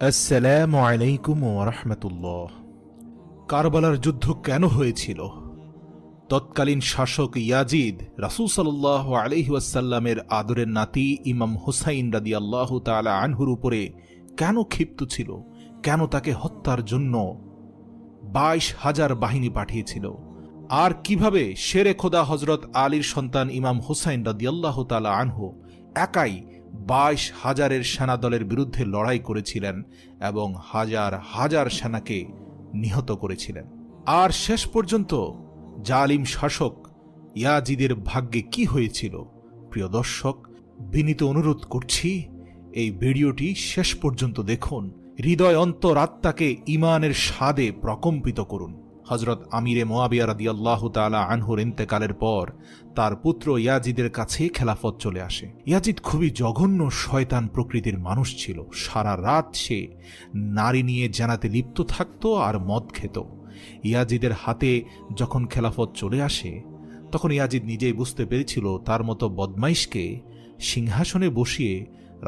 আসসালামু আলাইকুম ওয়া রাহমাতুল্লাহ। কারবালার যুদ্ধ কেন হয়েছিল? তৎকালীন শাসক ইয়াজিদ রাসূল সাল্লাল্লাহু আলাইহি ওয়াসাল্লামের আদরের নাতি ইমাম হুসাইন রাদিয়াল্লাহু তাআলা আনহুর উপরে কেন ক্ষিপ্ত ছিল? কেন তাকে হত্যার জন্য 22,000 বাহিনী পাঠিয়েছিল? আর কিভাবে শেরে খোদা হযরত আলীর সন্তান ইমাম হুসাইন রাদিয়াল্লাহু তাআলা আনহু একাই 22,000 সেনাদলের বিরুদ্ধে লড়াই করেছিলেন এবং হাজার হাজার সেনাকে নিহত করেছিলেন? আর শেষ পর্যন্ত জালিম শাসক ইয়াজিদের ভাগ্যে কি হয়েছিল? প্রিয় দর্শক, বিনীত অনুরোধ করছি এই ভিডিওটি শেষ পর্যন্ত দেখুন। হৃদয় অন্তরাত্মাকে ঈমানের স্বাদে প্রকম্পিত করুন। হযরত আমিরে মুআবিয়া রাদিয়াল্লাহু তাআলা আনহুর ইন্তেকালের পর তার পুত্র ইয়াজিদের কাছে খেলাফত চলে আসে। ইয়াজিদ খুবই জঘন্য শয়তান প্রকৃতির মানুষ ছিল। সারা রাত সে নারী নিয়ে জানাতে লিপ্ত থাকত আর মদ খেত। ইয়াজিদের হাতে যখন খেলাফত চলে আসে তখন ইয়াজিদ নিজেই বুঝতে পেরেছিল তার মতো বদমাইশকে সিংহাসনে বসিয়ে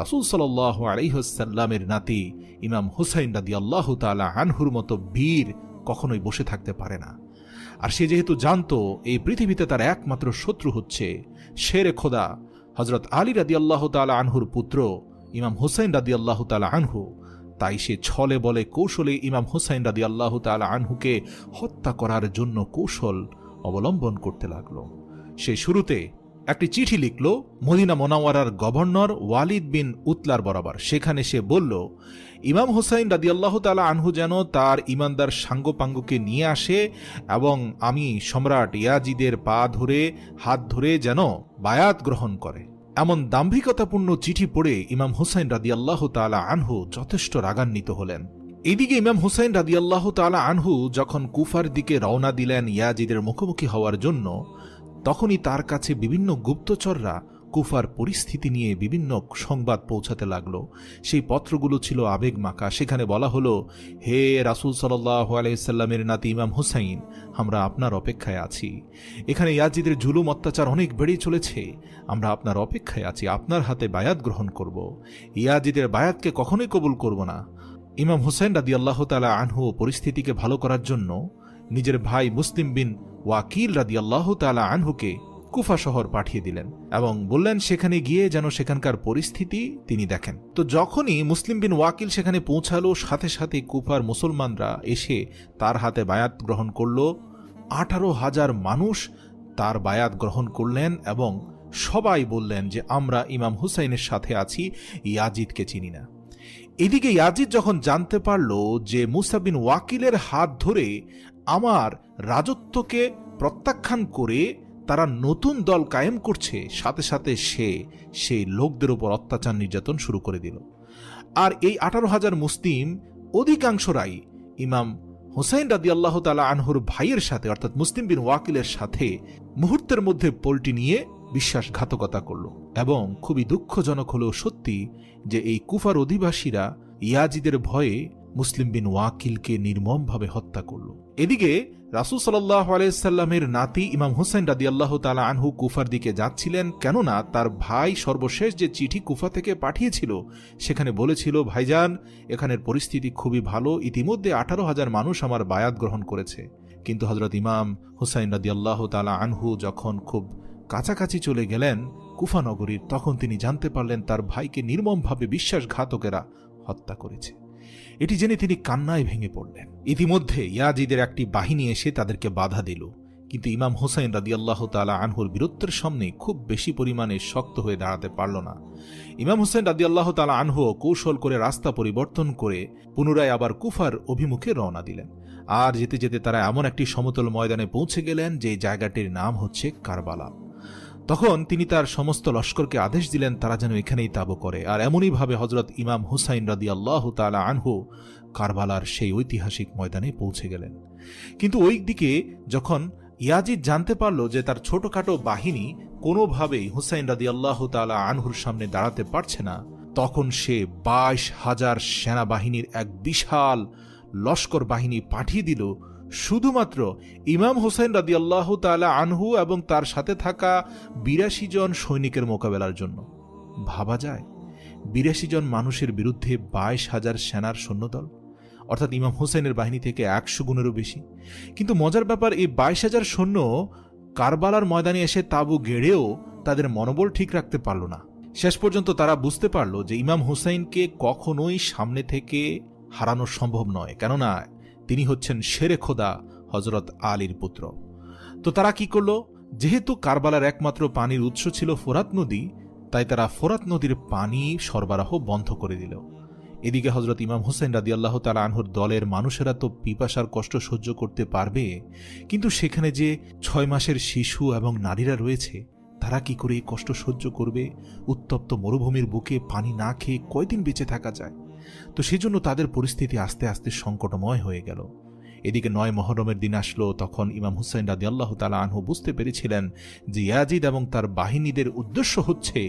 রাসূল সাল্লাল্লাহু আলাইহি ওয়াসাল্লামের নাতি ইমাম হুসাইন রাদিয়াল্লাহু তাআলা আনহুর মতো বীর কখনোই বসে থাকতে পারে না। আর সে যেহেতু জানতো এই পৃথিবীতে তার একমাত্র শত্রু হচ্ছে শেরে খোদা হযরত আলী রাদিয়াল্লাহু তাআলা আনহুর পুত্র ইমাম হুসাইন রাদিয়াল্লাহু তাআলা আনহু, তাই সে ছলে বলে কৌশলে ইমাম হুসাইন রাদিয়াল্লাহু তাআলা আনহুকে হত্যা করার জন্য কৌশল অবলম্বন করতে লাগলো। সে শুরুতে একটি চিঠি লিখল মদিনা মুনাওয়ারার গভর্নর ওয়ালিদ বিন উতলার বরাবর। সেখানে সে বলল, ইমাম হুসাইন রাদিয়াল্লাহু তাআলা আনহু যেন তার ইমানদার সাঙ্গপাঙ্গকে নিয়ে আসে এবং আমি সম্রাট ইয়াজিদের পা ধরে হাত ধরে যেন বায়াত গ্রহণ করে। এমন দাম্ভিকতাপূর্ণ চিঠি পড়ে ইমাম হুসাইন রাদিয়াল্লাহু তাআলা আনহু যথেষ্ট রাগান্বিত হলেন। এদিকে ইমাম হুসাইন রাদিয়াল্লাহু তাআলা আনহু যখন কুফার দিকে রওনা দিলেন ইয়াজিদের মুখোমুখি হওয়ার জন্য, তখনই তার কাছে বিভিন্ন গুপ্তচররা কুফার পরিস্থিতি নিয়ে বিভিন্ন সংবাদ পৌঁছাতে লাগলো। সেই পত্রগুলো ছিল আবেগমাখা। সেখানে বলা হলো, হে রাসূল সাল্লাল্লাহু আলাইহি সাল্লামের নাতি ইমাম হুসাইন, আমরা আপনার অপেক্ষায় আছি। এখানে ইয়াজিদের জুলুম অত্যাচার অনেক বেড়ে চলেছে। আমরা আপনার অপেক্ষায় আছি, আপনার হাতে বায়াত গ্রহণ করব। ইয়াজিদের বায়াতকে কখনোই কবুল করব না। ইমাম হুসাইন রাদিয়াল্লাহু তাআলা আনহু পরিস্থিতিকে ভালো করার জন্য নিজের ভাই মুসলিম বিন ওয়াকিল রাদিয়াল্লাহু তাআলা আনহুকে কুফা শহর পাঠিয়ে দিলেন এবং বললেন সেখানে গিয়ে যেন সেখানকার পরিস্থিতি তিনি দেখেন। তো যখনই মুসলিম বিন ওয়াকিল সেখানে পৌঁছালো, সাথে সাথে কুফার মুসলমানরা এসে তার হাতে বায়াত গ্রহণ করল। 18,000 মানুষ তার বায়াত গ্রহণ করলেন এবং সবাই বললেন যে আমরা ইমাম হুসাইনের সাথে আছি, ইয়াজিদকে চিনি না। এদিকে ইয়াজিদ যখন জানতে পারল যে মুসা বিন ওয়াকিলের হাত ধরে আমার রাজত্বকে প্রত্যাখ্যান করে তারা নতুন দল কায়েম করছে, সাথে সাথে সে সেই লোকদের উপর অত্যাচার নির্যাতন শুরু করে দিল। আর এই 18,000 মুসলিম অধিকাংশরাই ইমাম হুসাইন রাদিয়াল্লাহু তাআলা আনহুর ভাইয়ের সাথে অর্থাৎ মুসলিম বিন ওয়াকিলের সাথে মুহূর্তের মধ্যে পল্টি নিয়ে বিশ্বাসঘাতকতা করল। এবং খুবই দুঃখজনক হলেও সত্যি যে এই কুফার অধিবাসীরা ইয়াজিদের ভয়ে মুসলিম বিন ওয়াকিলকে নির্মমভাবে হত্যা করল। এদিকে রাসূল সাল্লাল্লাহু আলাইহি সাল্লামের নাতি ইমাম হুসাইন রাদিয়াল্লাহু তাআলা আনহু কুফার দিকে যাচ্ছিলেন, কেননা তার ভাই সর্বশেষ যে চিঠি কুফা থেকে পাঠিয়েছিল সেখানে বলেছিল, ভাইজান, এখানের পরিস্থিতি খুবই ভালো, ইতিমধ্যে 18,000 মানুষ আমার বায়াত গ্রহণ করেছে। কিন্তু হযরত ইমাম হুসাইন রাদিয়াল্লাহু তাআলা আনহু যখন খুব কাছাকাছি চলে গেলেন কুফা নগরীর, তখন তিনি জানতে পারলেন তার ভাইকে নির্মমভাবে বিশ্বাসঘাতকেরা হত্যা করেছে। এটি জেনে তিনি কান্নায় ভেঙে পড়লেন। ইতিমধ্যে ইয়াজিদের একটি বাহিনী এসে তাদেরকে বাধা দিল, কিন্তু ইমাম হুসাইন রাদিয়াল্লাহু তাআলা আনহুর বীরত্বের সামনে খুব বেশি পরিমাণে শক্ত হয়ে দাঁড়াতে পারল না। ইমাম হুসাইন রাদিয়াল্লাহু তাআলা আনহু কৌশল করে রাস্তা পরিবর্তন করে পুনরায় আবার কুফার অভিমুখে রওনা দিলেন। আর যেতে যেতে তারা এমন একটি সমতল ময়দানে পৌঁছে গেলেন যে জায়গাটির নাম হচ্ছে কারবালা। তখন তিনি তার সমস্ত লস্করকে আদেশ দিলেন তারা যেন এখানেই তাবু করে। আর এমনই ভাবে হযরত ইমাম হুসাইন রাদিয়াল্লাহু তাআলা আনহু কারবালার সেই ঐতিহাসিক ময়দানে পৌঁছে গেলেন। কিন্তু ওই দিকে যখন ইয়াজিদ জানতে পারল যে তার ছোটখাটো বাহিনী কোনোভাবেই হুসাইন রাদিয়াল্লাহু তাআলা আনহুর সামনে দাঁড়াতে পারছে না, তখন সে 22,000 সেনাবাহিনীর এক বিশাল লস্কর বাহিনী পাঠিয়ে দিল শুধুমাত্র ইমাম হুসাইন রাদিয়াল্লাহু তাআলা আনহু এবং তার সাথে থাকা 82 জন সৈনিকের মোকাবেলার জন্য। ভাবা যায় ৮২ জন মানুষের বিরুদ্ধে ২২,০০০ সেনার সৈন্যদল, অর্থাৎ ইমাম হুসাইনের বাহিনী থেকে ১০০ গুণেরও বেশি। কিন্তু মজার ব্যাপার, এই ২২,০০০ সৈন্য কারবালার ময়দানে এসে তাঁবু গেড়েও তাদের মনোবল ঠিক রাখতে পারল না। শেষ পর্যন্ত তারা বুঝতে পারল যে ইমাম হুসাইনকে কখনোই সামনে থেকে হারানো সম্ভব নয়, কেননা তিনি হচ্ছেন শেরে খোদা হজরত আলীর পুত্র। তো তারা কি করল, যেহেতু কারবালার একমাত্র পানির উৎস ছিল ফোরাত নদী, তাই তারা ফোরাত নদীর পানি সরবরাহ বন্ধ করে দিল। এদিকে হজরত ইমাম হুসাইন রাদিয়াল্লাহু তাআলা আনহুর দলের মানুষেরা তো পিপাসার কষ্ট সহ্য করতে পারবে, কিন্তু সেখানে যে ৬ মাসের শিশু এবং নারীরা রয়েছে, তারা কি করে এই কষ্ট সহ্য করবে? উত্তপ্ত মরুভূমির বুকে পানি না খেয়ে কয়দিন বেঁচে থাকা যায়? তো সেজন্য তাদের পরিস্থিতি আস্তে আস্তে সংকটময় হয়ে গেল। এদিকে ৯ মুহররমের দিন আসলো, তখন ইমাম হুসাইন রাদিয়াল্লাহু তাআলা আনহু বুঝতে পেরেছিলেন যে ইয়াজিদ এবং তার বাহিনীদের উদ্দেশ্য হচ্ছে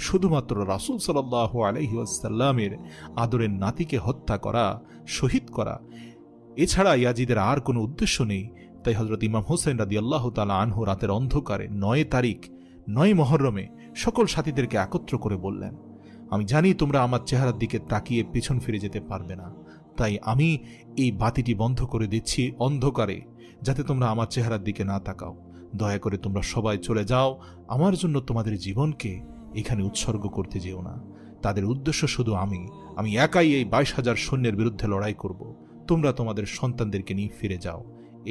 শুধুমাত্র রাসূল সাল্লাল্লাহু আলাইহি ওয়াসাল্লামের আদরের নাতিকে হত্যা করা, শহীদ করা, এছাড়া ইয়াজিদের আর কোনো উদ্দেশ্য নেই। তাই হযরত ইমাম হুসাইন রাদিয়াল্লাহু তাআলা আনহু রাতের অন্ধকারে ৯ তারিখ ৯ মুহররমে সকল সাথীদেরকে একত্র করে বললেন, আমি জানি তোমরা আমার চেহারার দিকে তাকিয়ে পিছন ফিরে যেতে পারবে না, তাই আমি এই বাতিটি বন্ধ করে দিচ্ছি অন্ধকারে, যাতে তোমরা আমার চেহারার দিকে না তাকাও। দয়া করে তোমরা সবাই চলে যাও, আমার জন্য তোমাদের জীবনকে এখানে উৎসর্গ করতে যেও না। তাদের উদ্দেশ্য শুধু আমি একাই এই ২২,০০০ সৈন্যের বিরুদ্ধে লড়াই করব। তোমরা তোমাদের সন্তানদেরকে নিয়ে ফিরে যাও,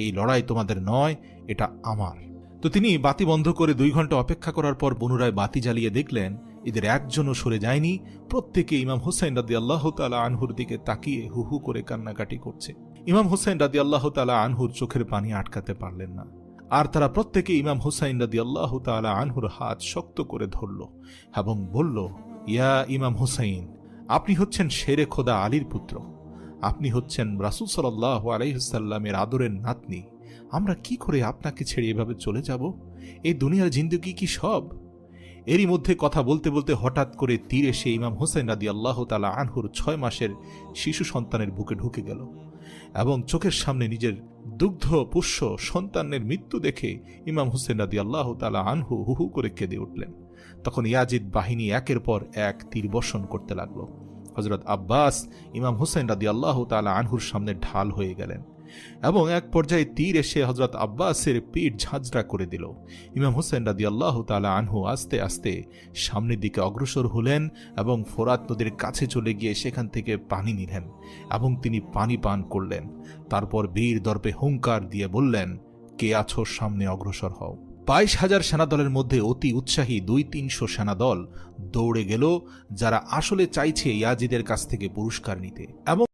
এই লড়াই তোমাদের নয়, এটা আমার। তো তিনি বাতি বন্ধ করে ২ ঘন্টা অপেক্ষা করার পর পুনরায় বাতি জ্বালিয়ে দেখলেন এদের একজনও সরে যায়নি। প্রত্যেকে ইমাম হুসাইন রাদিয়াল্লাহু তাআলা আনহুর দিকে তাকিয়ে হু হু করে কান্নাকাটি করছে। ইমাম হুসাইন রাদিয়াল্লাহু তাআলা আনহুর চোখের পানি আটকাতে পারলেন না, আর তারা প্রত্যেকে ইমাম হুসাইন রাদিয়াল্লাহু তাআলা আনহুর হাত শক্ত করে ধরল এবং বলল, ইয়া ইমাম হুসাইন, আপনি হচ্ছেন শেরে খোদা আলীর পুত্র, আপনি হচ্ছেন রাসূল সাল্লাল্লাহু আলাইহি ওয়াসাল্লামের আদরের নাতনি। আমরা কি করে আপনাকে ছেড়ে এভাবে চলে যাব? এই দুনিয়ার জিন্দেগি কি সব? এরই মধ্যে কথা বলতে বলতে হঠাৎ করে তীর এসে ইমাম হুসাইন রাদিয়াল্লাহু তাআলা আনহুর ৬ মাসের শিশু সন্তানের বুকে ঢুকে গেল এবং চোখের সামনে নিজের দুগ্ধ পুষ্য সন্তানের মৃত্যু দেখে ইমাম হুসাইন রাদিয়াল্লাহু তাআলা আনহু হু হু করে কেঁদে উঠলেন। তখন ইয়াজিদ বাহিনী একের পর এক তীর বর্ষণ করতে লাগলো। হযরত আব্বাস ইমাম হুসাইন রাদিয়াল্লাহু তাআলা আনহুর সামনে ঢাল হয়ে গেলেন এবং এক পর্যায়ে তীর এসে হযরত আব্বাসের পিঠ ঝাঁঝরা করে দিল। ইমাম হুসাইন রাদিয়াল্লাহু তাআলা আনহু আস্তে আস্তে সামনের দিকে অগ্রসর হলেন এবং ফোরাত নদীর কাছে চলে গিয়ে সেখান থেকে পানি নিলেন এবং তিনি পানি পান করলেন। তারপর বীর দর্পে হুঙ্কার দিয়ে বললেন, কে আছো সামনে অগ্রসর হও। ২২,০০০ সেনাদলের মধ্যে অতি উৎসাহী ২-৩০০ সেনাদল দৌড়ে গেল, যারা আসলে চাইছে ইয়াজিদের কাছ থেকে পুরস্কার নিতে এবং